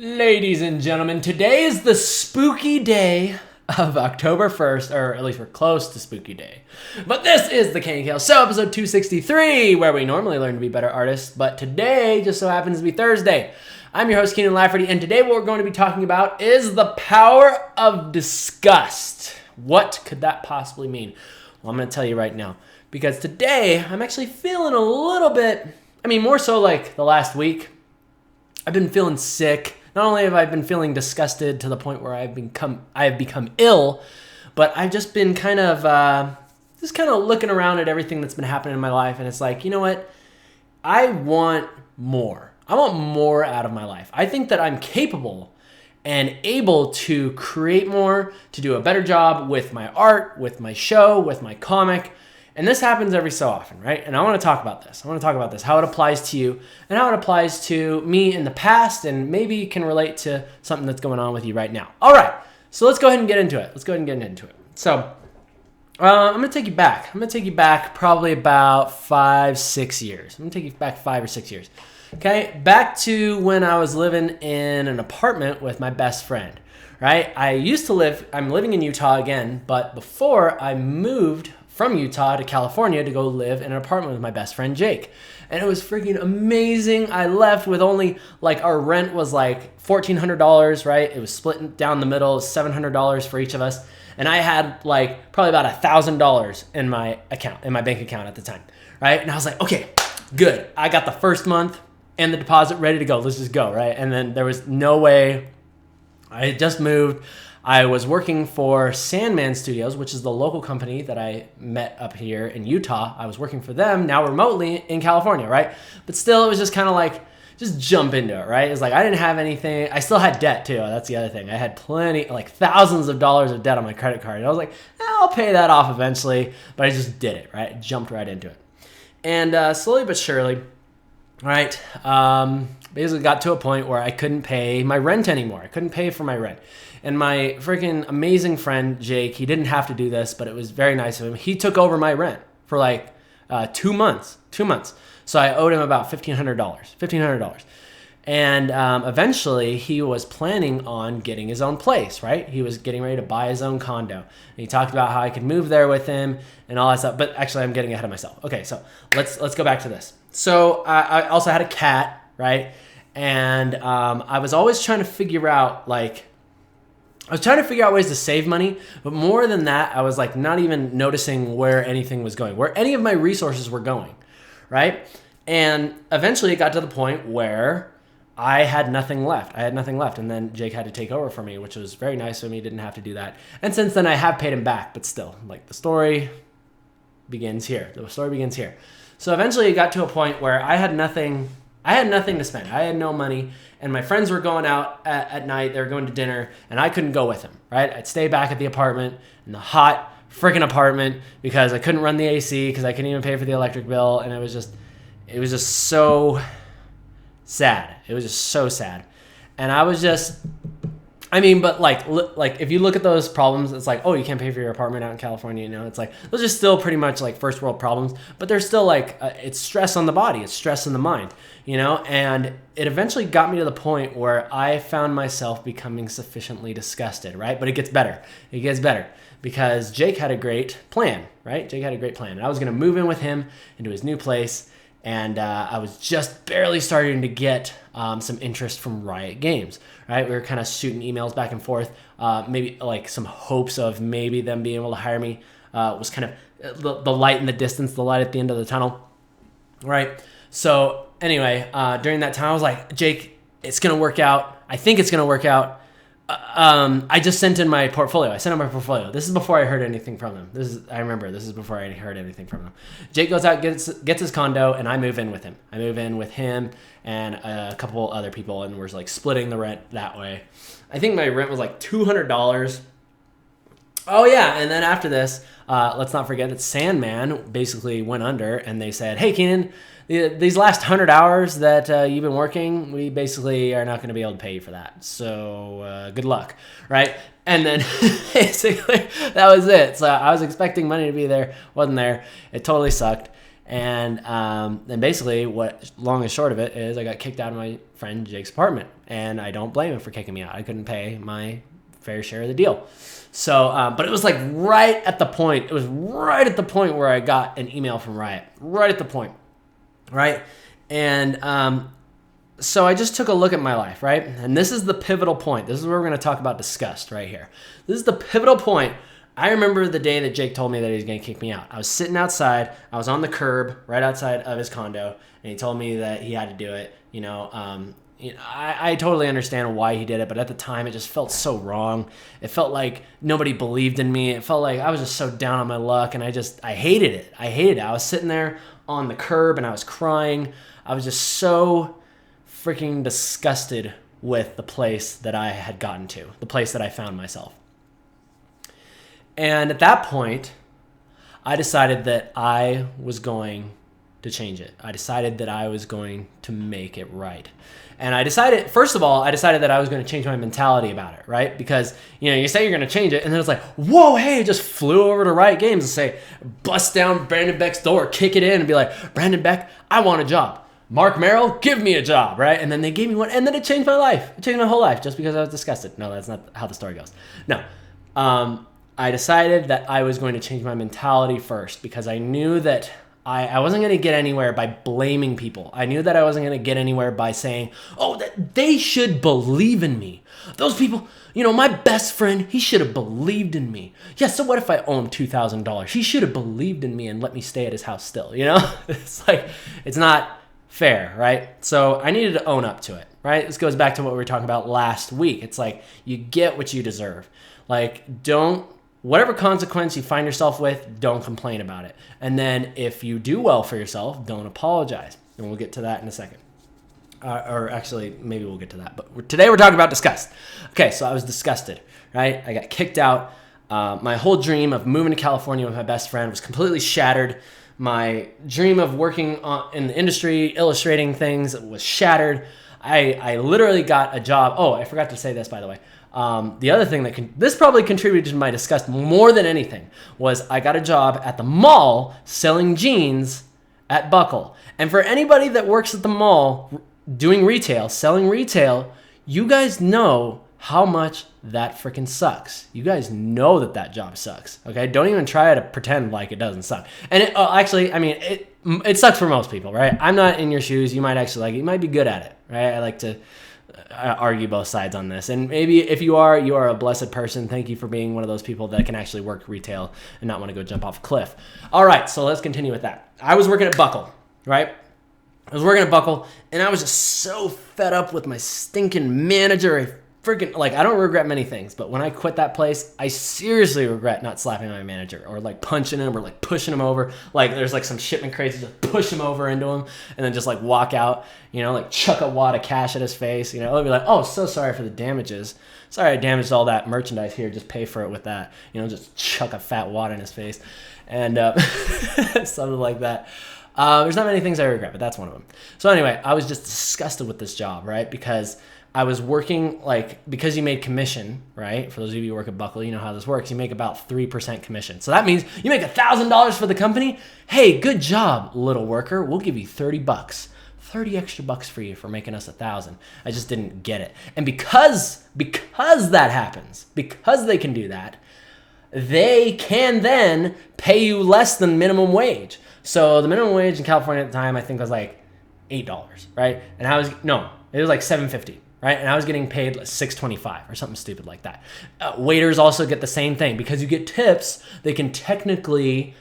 Ladies and gentlemen, today is the spooky day of October 1st, or at least we're close to spooky day. But this is the KNKL Show, episode 263, where we normally learn to be better artists, but today just so happens to be Thursday. I'm your host, Keenan Lafferty, and today what we're going to be talking about is the power of disgust. What could that possibly mean? Well, I'm going to tell you right now, because today I'm actually feeling a little bit, more so like the last week. I've been feeling sick. Not only have I been feeling disgusted to the point where I have become ill, but I've just been kind of looking around at everything that's been happening in my life, and it's like, you know what? I want more. I want more out of my life. I think that I'm capable and able to create more, to do a better job with my art, with my show, with my comic. And this happens every so often, right? And I want to talk about this. How it applies to you and how it applies to me in the past and maybe can relate to something that's going on with you right now. All right, so let's go ahead and get into it. So I'm going to take you back. Probably about 5-6 years. I'm going to take you back 5 or 6 years. Okay, back to when I was living in an apartment with my best friend, right? I'm living in Utah again, but before I moved from Utah to California to go live in an apartment with my best friend Jake. And it was freaking amazing. I left with only, our rent was $1,400, right? It was split down the middle, $700 for each of us. And I had probably about $1,000 in my bank account at the time, right? And I was like, okay, good. I got the first month and the deposit ready to go. Let's just go, right? And then there was no way. I had just moved. I was working for Sandman Studios, which is the local company that I met up here in Utah. I was working for them now remotely in California, right? But still, it was just kind of just jump into it, right? It's I didn't have anything. I still had debt too. That's the other thing. I had plenty, thousands of dollars of debt on my credit card. And I was like, I'll pay that off eventually. But I just did it, right? Jumped right into it. And slowly but surely, right, basically got to a point where I couldn't pay my rent anymore. I couldn't pay for my rent. And my freaking amazing friend, Jake, he didn't have to do this, but it was very nice of him. He took over my rent for 2 months. So I owed him about $1,500. And eventually he was planning on getting his own place, right? He was getting ready to buy his own condo. And he talked about how I could move there with him and all that stuff. But actually, I'm getting ahead of myself. Okay, so let's go back to this. So I also had a cat, right? And I was always trying to figure out ways to save money, but more than that, I was not even noticing where anything was going, where any of my resources were going, right? And eventually it got to the point where I had nothing left. And then Jake had to take over for me, which was very nice of me. He didn't have to do that. And since then I have paid him back, but still, the story begins here. So eventually it got to a point where I had nothing to spend. I had no money, and my friends were going out at night. They were going to dinner, and I couldn't go with them, right? I'd stay back at the apartment, in the hot freaking apartment, because I couldn't run the AC, because I couldn't even pay for the electric bill, and it was just so sad. It was just so sad. And I was just, but if you look at those problems, it's oh, you can't pay for your apartment out in California, it's those are still pretty much first world problems, but they're still it's stress on the body, it's stress in the mind, and it eventually got me to the point where I found myself becoming sufficiently disgusted, right? But it gets better, because Jake had a great plan, right? And I was going to move in with him into his new place. And I was just barely starting to get some interest from Riot Games, right? We were kind of shooting emails back and forth. Maybe some hopes of maybe them being able to hire me was kind of the light in the distance, the light at the end of the tunnel, right? So anyway, during that time, I was like, Jake, it's going to work out. I think it's going to work out. I just sent in my portfolio. This is before I heard anything from them. This is before I heard anything from them. Jake goes out, gets his condo, and I move in with him. And a couple other people, and we're splitting the rent that way. I think my rent was $200. Oh yeah, and then after this, let's not forget that Sandman basically went under, and they said, hey, Keenan, these last 100 hours that you've been working, we basically are not going to be able to pay you for that. So good luck, right? And then basically that was it. So I was expecting money to be there, wasn't there. It totally sucked. And then basically what long and short of it is I got kicked out of my friend Jake's apartment, and I don't blame him for kicking me out. I couldn't pay my fair share of the deal. So, but it was like right at the point. It was right at the point where I got an email from Riot. Right at the point, right? And so I just took a look at my life, right? And this is the pivotal point. This is where we're going to talk about disgust right here. This is the pivotal point. I remember the day that Jake told me that he was going to kick me out. I was sitting outside. I was on the curb right outside of his condo, and he told me that he had to do it. I totally understand why he did it, but at the time it just felt so wrong. It felt like nobody believed in me. It felt like I was just so down on my luck, and I hated it. I hated it. I was sitting there on the curb, and I was crying. I was just so freaking disgusted with the place that I had gotten to, the place that I found myself. And at that point, I decided that I was going to change it. I decided that I was going to make it right. And I decided, first of all, that I was going to change my mentality about it, right? Because, you say you're going to change it, and then it's like, whoa, hey, just flew over to Riot Games and say, bust down Brandon Beck's door, kick it in, and be like, Brandon Beck, I want a job. Mark Merrill, give me a job, right? And then they gave me one, and then it changed my life. It changed my whole life just because I was disgusted. No, that's not how the story goes. No. I decided that I was going to change my mentality first because I knew that I wasn't going to get anywhere by blaming people. I knew that I wasn't going to get anywhere by saying, oh, that they should believe in me. Those people, my best friend, he should have believed in me. Yeah, so what if I owe him $2,000? He should have believed in me and let me stay at his house still, It's like, it's not fair, right? So I needed to own up to it, right? This goes back to what we were talking about last week. It's like, you get what you deserve. Like, whatever consequence you find yourself with, don't complain about it. And then if you do well for yourself, don't apologize. And we'll get to that in a second. Or actually, maybe we'll get to that. But today we're talking about disgust. Okay, so I was disgusted, right? I got kicked out. My whole dream of moving to California with my best friend was completely shattered. My dream of working in the industry, illustrating things was shattered. I literally got a job. Oh, I forgot to say this, by the way. The other thing this probably contributed to my disgust more than anything was I got a job at the mall selling jeans at Buckle. And for anybody that works at the mall doing retail, selling retail, you guys know how much that freaking sucks. You guys know that job sucks. Okay, don't even try to pretend like it doesn't suck. And it sucks for most people, right? I'm not in your shoes. You might actually like it. You might be good at it, right? I like to argue both sides on this. And maybe if you are a blessed person. Thank you for being one of those people that can actually work retail and not want to go jump off a cliff. All right, so let's continue with that. I was working at Buckle, right? I was working at Buckle, and I was just so fed up with my stinking manager. I don't regret many things, but when I quit that place, I seriously regret not slapping my manager or like punching him or like pushing him over. Like there's like some shipment crazy, just push him over into him and then just like walk out, like chuck a wad of cash at his face. It'll be like, oh, so sorry for the damages. Sorry I damaged all that merchandise here. Just pay for it with that. Just chuck a fat wad in his face and something like that. There's not many things I regret, but that's one of them. So anyway, I was just disgusted with this job, right? Because I was working because you made commission, right? For those of you who work at Buckle, you know how this works. You make about 3% commission. So that means you make $1,000 for the company. Hey, good job, little worker. We'll give you $30. 30 extra bucks for you for making us 1,000. I just didn't get it. And because that happens, because they can do that, they can then pay you less than minimum wage. So the minimum wage in California at the time, I think was like $8, right? And it was like $7.50. Right? And I was getting paid like $6.25 or something stupid like that. Waiters also get the same thing. Because you get tips, they can technically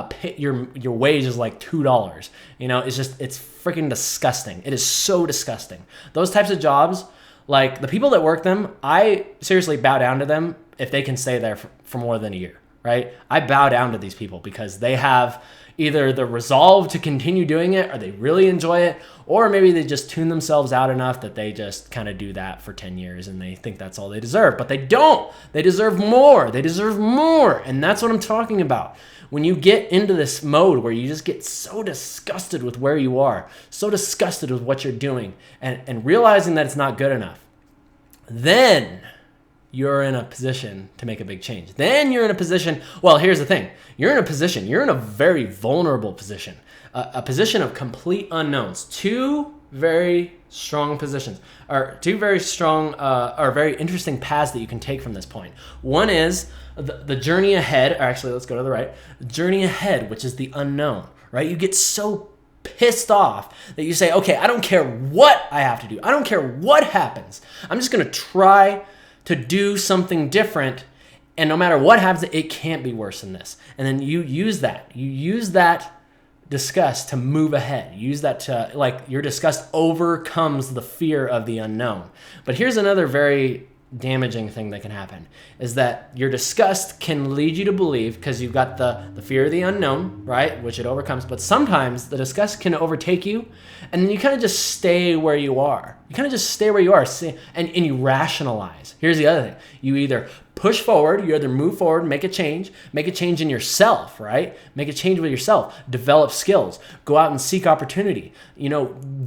pay your wage is like $2. It's freaking disgusting. It is so disgusting. Those types of jobs, like the people that work them, I seriously bow down to them if they can stay there for more than a year, right? I bow down to these people because they have either the resolve to continue doing it or they really enjoy it, or maybe they just tune themselves out enough that they just kind of do that for 10 years and they think that's all they deserve. But they don't. They deserve more. They deserve more. And that's what I'm talking about. When you get into this mode where you just get so disgusted with where you are, so disgusted with what you're doing, and realizing that it's not good enough, then you're in a position to make a big change. Then you're in a position, well, here's the thing. You're in a very vulnerable position, a position of complete unknowns. Two very strong positions, or two very strong, or very interesting paths that you can take from this point. One is the journey ahead, or actually, let's go to the right. Journey ahead, which is the unknown, right? You get so pissed off that you say, okay, I don't care what I have to do. I don't care what happens. I'm just going to try to do something different. And no matter what happens, it can't be worse than this. And then you use that. You use that disgust to move ahead. Use that to, like, your disgust overcomes the fear of the unknown. But here's another very damaging thing that can happen, is that your disgust can lead you to believe, because you've got the fear of the unknown, right, which it overcomes, but sometimes the disgust can overtake you, and then you kind of just stay where you are. You kind of just stay where you are, and you rationalize. Here's the other thing. You either push forward, you either move forward, make a change in yourself, right? Make a change with yourself, develop skills, go out and seek opportunity,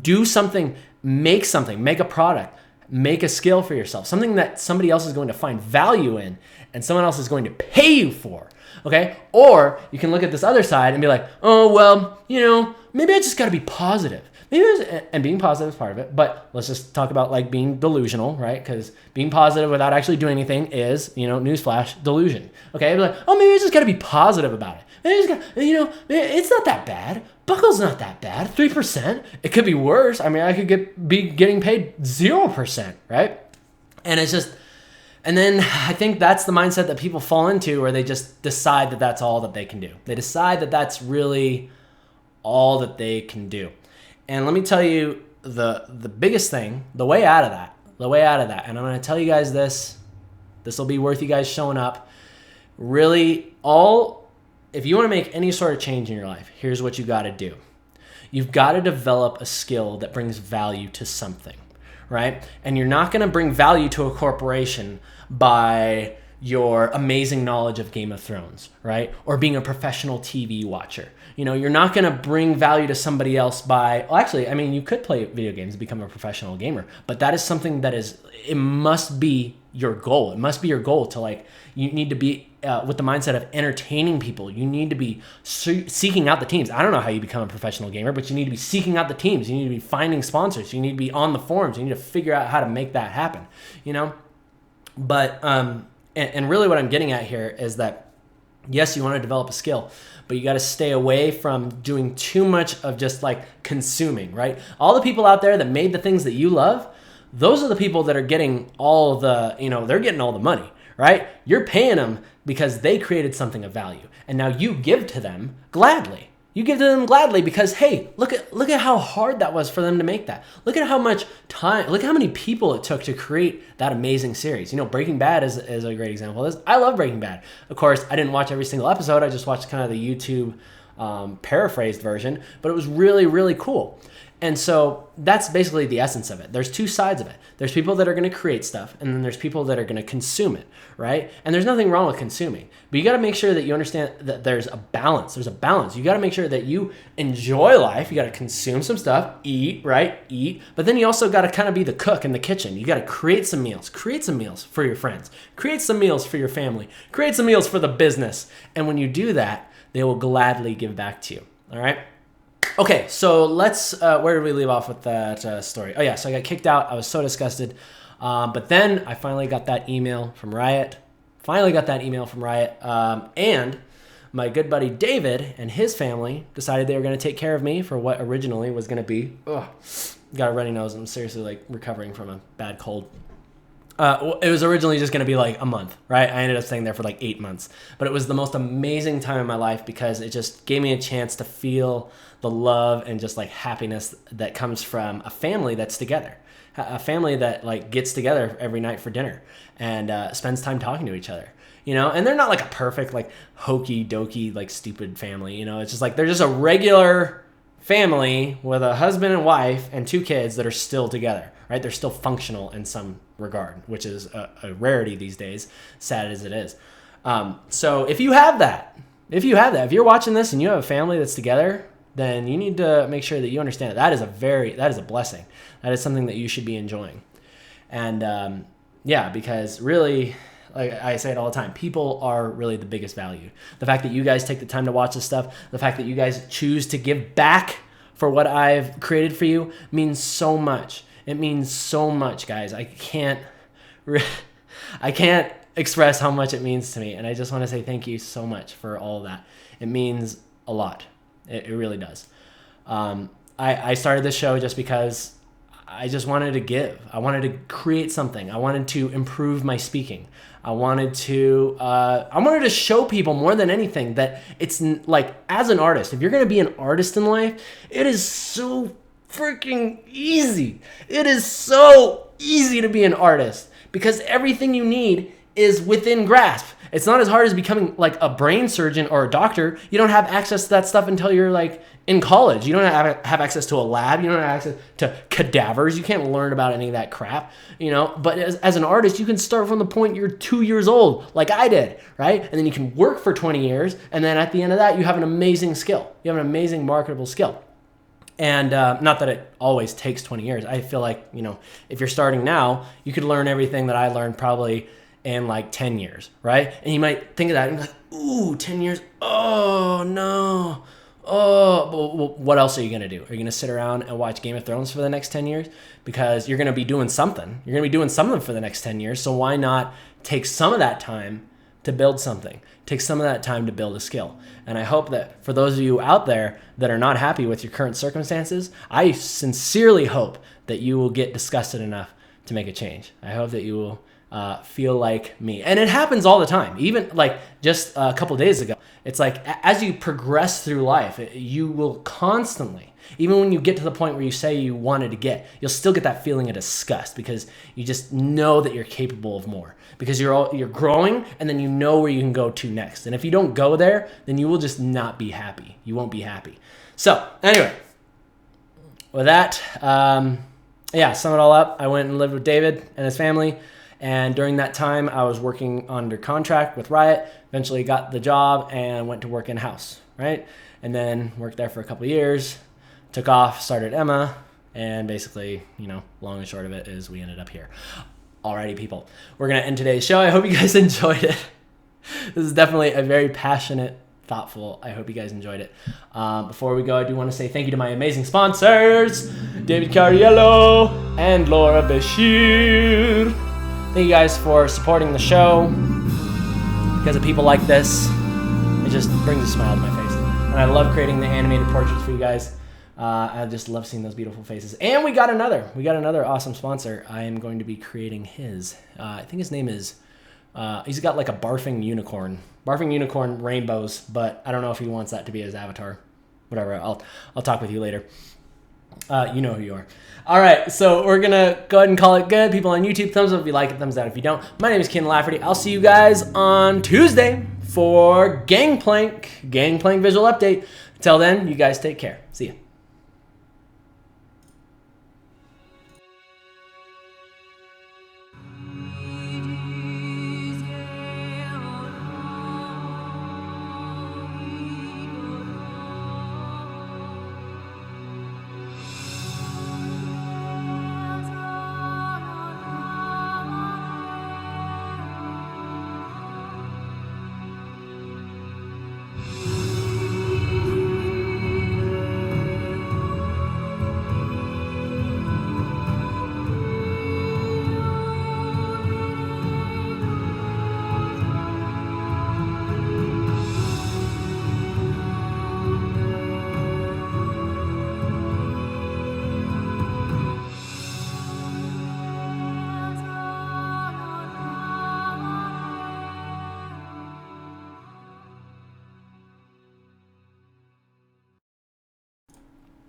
do something, make a product, make a skill for yourself, something that somebody else is going to find value in and someone else is going to pay you for, okay? Or you can look at this other side and be like, oh, well, maybe I just got to be positive. And being positive is part of it, but let's just talk about like being delusional, right? Because being positive without actually doing anything is, newsflash, delusion. Okay, be like, oh, maybe I just got to be positive about it. Maybe I just got, it's not that bad. Buckle's not that bad. 3%. It could be worse. I mean, I could be getting paid 0%, right? And it's just, and then I think that's the mindset that people fall into, where they just decide that that's all that they can do. They decide that that's really all that they can do. And let me tell you the biggest thing, the way out of that, and I'm going to tell you guys this will be worth you guys showing up. Really, if you want to make any sort of change in your life, here's what you got to do. You've got to develop a skill that brings value to something, right? And you're not going to bring value to a corporation by your amazing knowledge of Game of Thrones, right? Or being a professional TV watcher. You're not going to bring value to somebody else by, well, actually, I mean, you could play video games and become a professional gamer, but that is something it must be your goal. It must be your goal to you need to be with the mindset of entertaining people. You need to be seeking out the teams. I don't know how you become a professional gamer, but you need to be seeking out the teams. You need to be finding sponsors. You need to be on the forums. You need to figure out how to make that happen, But, and really what I'm getting at here is that, yes, you want to develop a skill, but you got to stay away from doing too much of just consuming, right? All the people out there that made the things that you love, those are the people that are getting all the, they're getting all the money, right? You're paying them because they created something of value. And now you give to them gladly. You give to them gladly because, hey, look at how hard that was for them to make that. Look at how much time, look at how many people it took to create that amazing series. Breaking Bad is a great example of this. I love Breaking Bad. Of course, I didn't watch every single episode. I just watched kind of the YouTube paraphrased version, but it was really, really cool. And so that's basically the essence of it. There's two sides of it. There's people that are going to create stuff, and then there's people that are going to consume it, right? And there's nothing wrong with consuming, but you got to make sure that you understand that there's a balance. There's a balance. You got to make sure that you enjoy life. You got to consume some stuff, eat, right? Eat. But then you also got to kind of be the cook in the kitchen. You got to create some meals. Create some meals for your friends. Create some meals for your family. Create some meals for the business. And when you do that, they will gladly give back to you, all right? Okay, so let's, where did we leave off with that story? Oh yeah, so I got kicked out. I was so disgusted. But then I finally got that email from Riot. And my good buddy David and his family decided they were going to take care of me for what originally was going to be, got a runny nose. I'm seriously recovering from a bad cold. It was originally just going to be a month, right? I ended up staying there for 8 months. But it was the most amazing time in my life because it just gave me a chance to feel the love and just happiness that comes from a family that's together. A family that gets together every night for dinner and spends time talking to each other. And they're not a perfect hokey dokey stupid family. It's just they're just a regular family with a husband and wife and 2 kids that are still together, right? They're still functional in some regard, which is a rarity these days, sad as it is. So if you have that, if you're watching this and you have a family that's together, then you need to make sure that you understand that is a blessing. That is something that you should be enjoying. And because really, like I say it all the time, people are really the biggest value. The fact that you guys take the time to watch this stuff, the fact that you guys choose to give back for what I've created for you means so much. It means so much, guys. I can't express how much it means to me. And I just want to say thank you so much for all of that. It means a lot. It really does. I started this show just because I just wanted to give. I wanted to create something. I wanted to improve my speaking. I wanted to show people more than anything that it's like, as an artist, if you're going to be an artist in life, it is so freaking easy. It is so easy to be an artist because everything you need is within grasp. It's not as hard as becoming like a brain surgeon or a doctor. You don't have access to that stuff until you're like in college. You don't have access to a lab. You don't have access to cadavers. You can't learn about any of that crap, you know. But as an artist, you can start from the point you're 2 years old, like I did, right? And then you can work for 20 years. And then at the end of that, you have an amazing skill. You have an amazing marketable skill. And not that it always takes 20 years. I feel like, you know, if you're starting now, you could learn everything that I learned probably in like 10 years, right? And you might think of that and be like, ooh, 10 years, oh no. Oh, well, what else are you going to do? Are you going to sit around and watch Game of Thrones for the next 10 years? Because you're going to be doing something. You're going to be doing something for the next 10 years. So why not take some of that time to build something? Take some of that time to build a skill. And I hope that for those of you out there that are not happy with your current circumstances, I sincerely hope that you will get disgusted enough to make a change. I hope that you will feel like me. And it happens all the time. Even like just a couple of days ago, it's like as you progress through life, you will constantly, even when you get to the point where you say you wanted to get, you'll still get that feeling of disgust because you just know that you're capable of more because you're growing and then you know where you can go to next. And if you don't go there, then you will just not be happy. You won't be happy. So anyway, with that, sum it all up. I went and lived with David and his family. And during that time, I was working under contract with Riot, eventually got the job and went to work in-house, right? And then worked there for a couple of years, took off, started Emma, and basically, you know, long and short of it is we ended up here. Alrighty, people. We're going to end today's show. I hope you guys enjoyed it. This is definitely a very passionate, thoughtful. I hope you guys enjoyed it. Before we go, I do want to say thank you to my amazing sponsors, David Cariello and Laura Bashir. Thank you guys for supporting the show. Because of people like this, it just brings a smile to my face. And I love creating the animated portraits for you guys. I just love seeing those beautiful faces. And we got another awesome sponsor. I am going to be creating his. I think his name is, he's got like a barfing unicorn rainbows, but I don't know if he wants that to be his avatar. Whatever, I'll talk with you later. You know who you are. All right, so we're going to go ahead and call it good. People on YouTube, thumbs up if you like it, thumbs down if you don't. My name is Ken Lafferty. I'll see you guys on Tuesday for Gangplank visual update. Until then, you guys take care. See ya.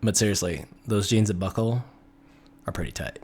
But seriously, those jeans that buckle are pretty tight.